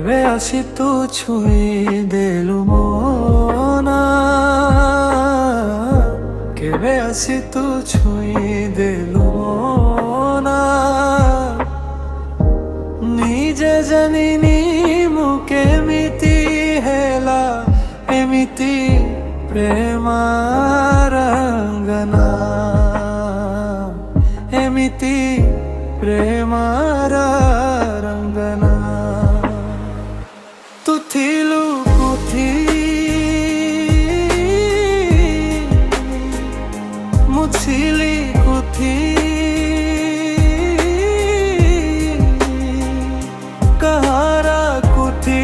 কেবে আসি তু ছুঁই দেলু মনা, কেবে আসি তু ছুঁই দেলু মনা। ନିଜେ ଜାଣିନି ମୁଁ କେମିତି ହେଲା ଏମିତି ପ୍ରେମର ରଙ୍ଗନା, ଏମିତି ପ୍ରେମର ରଙ୍ଗନା। ତୁ ଥିଲୁ କୋଠି ମୁଁ ଥିଲି କୋଠି, कहारा कुथी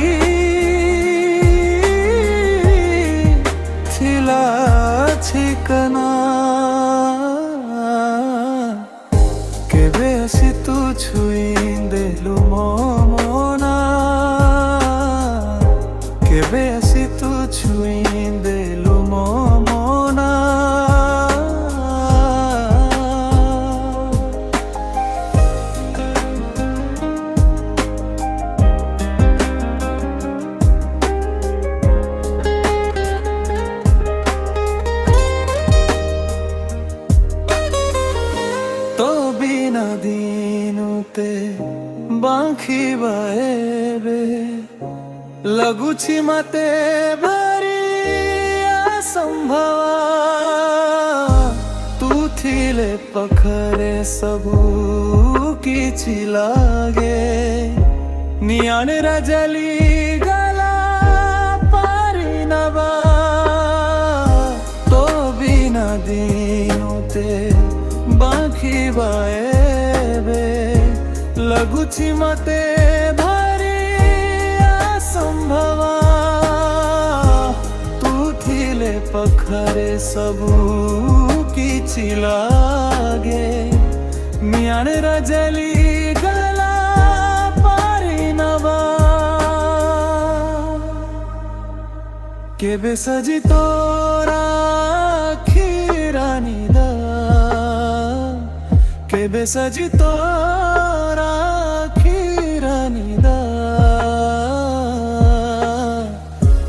थिला ठिकाना। केबे आसी तू छुई देलु मना, केबे आसी तू छुई देलु मना। तो बिना दिनुते बांखी बाएबे लगुछि मते भारी असंभवा। तू थिले पखरे सबू किछि लागे नियान रजली गला पारी नबा। तो बिना दिनुते बांखी बाएबे लगुछि मते भारी असंभवा। तू थिले पखरे सबू किछि लागे मियान रजली गला पारी नबा। केबे सजी तोरा खीरानी दा, केबे सजी तोरा खीरानी दा।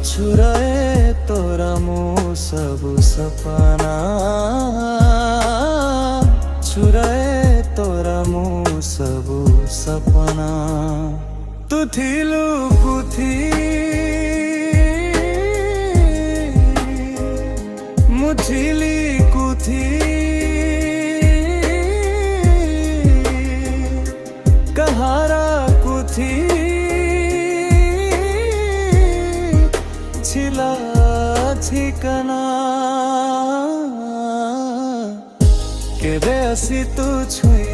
छुराए तोरा मु सबु सपना, छुराए तोरा मु सबु सपना। तू थिलु कुथी मु थिली कुथी, कहारा कुथी छिला ठिकाना। केबे आसी तू छुई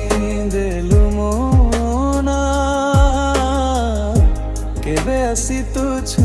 देलु मना, केबे आसी तू छुई